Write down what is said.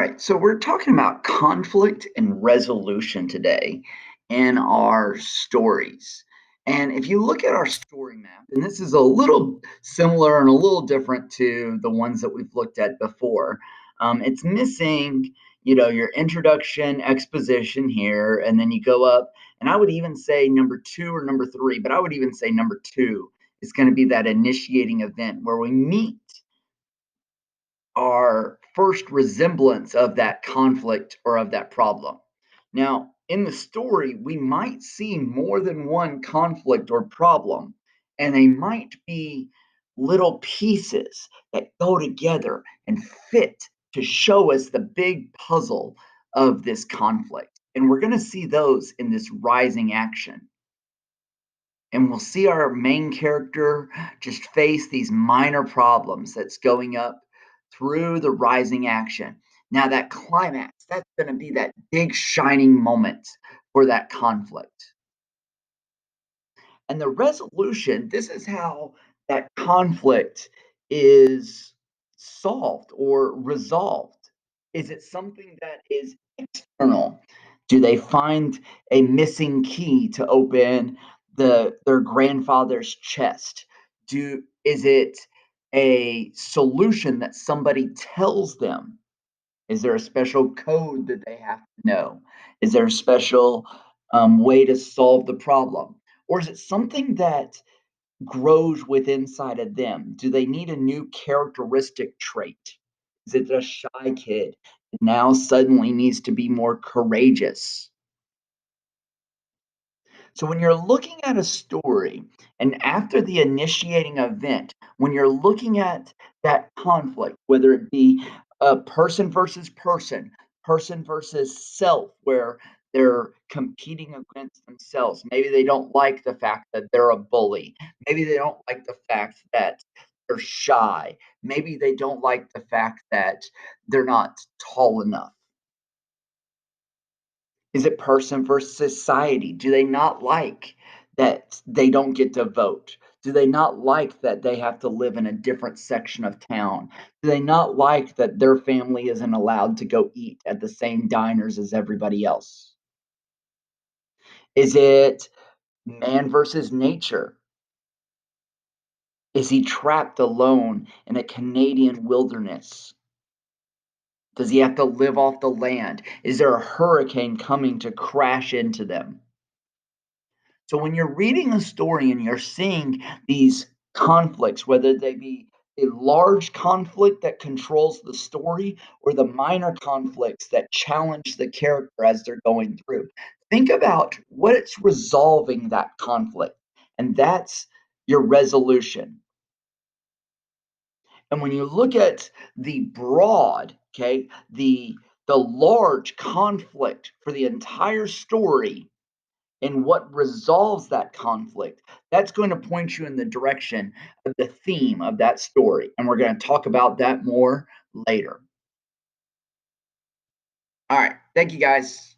All right, so we're talking about conflict and resolution today in our stories. And if you look at our story map, and this is a little similar and a little different to the ones that we've looked at before, it's missing, your introduction, exposition here, and then you go up. And I would even say number two or number three, but I would even say number two is going to be that initiating event where we meet our first resemblance of that conflict or of that problem. Now, in the story, we might see more than one conflict or problem, and they might be little pieces that go together and fit to show us the big puzzle of this conflict. And we're going to see those in this rising action. And we'll see our main character just face these minor problems that's going up through the rising action. Now, that climax, that's going to be that big shining moment for that conflict. And the resolution, this is how that conflict is solved or resolved. Is it something that is external? Do they find a missing key to open their grandfather's chest? Is it a solution that somebody tells them? Is there a special code that they have to know? Is there a special way to solve the problem? Or is it something that grows with inside of them? Do they need a new characteristic trait? Is it a shy kid that now suddenly needs to be more courageous? So when you're looking at a story and after the initiating event, when you're looking at that conflict, whether it be a person versus self, where they're competing against themselves. Maybe they don't like the fact that they're a bully. Maybe they don't like the fact that they're shy. Maybe they don't like the fact that they're not tall enough. Is it person versus society? Do they not like that they don't get to vote? Do they not like that they have to live in a different section of town? Do they not like that their family isn't allowed to go eat at the same diners as everybody else? Is it man versus nature? Is he trapped alone in a Canadian wilderness? Does he have to live off the land? Is there a hurricane coming to crash into them? So when you're reading a story and you're seeing these conflicts, whether they be a large conflict that controls the story or the minor conflicts that challenge the character as they're going through, think about what it's resolving that conflict. And that's your resolution. And when you look at the broad, okay, the large conflict for the entire story, and what resolves that conflict, that's going to point you in the direction of the theme of that story. And we're going to talk about that more later. All right. Thank you guys.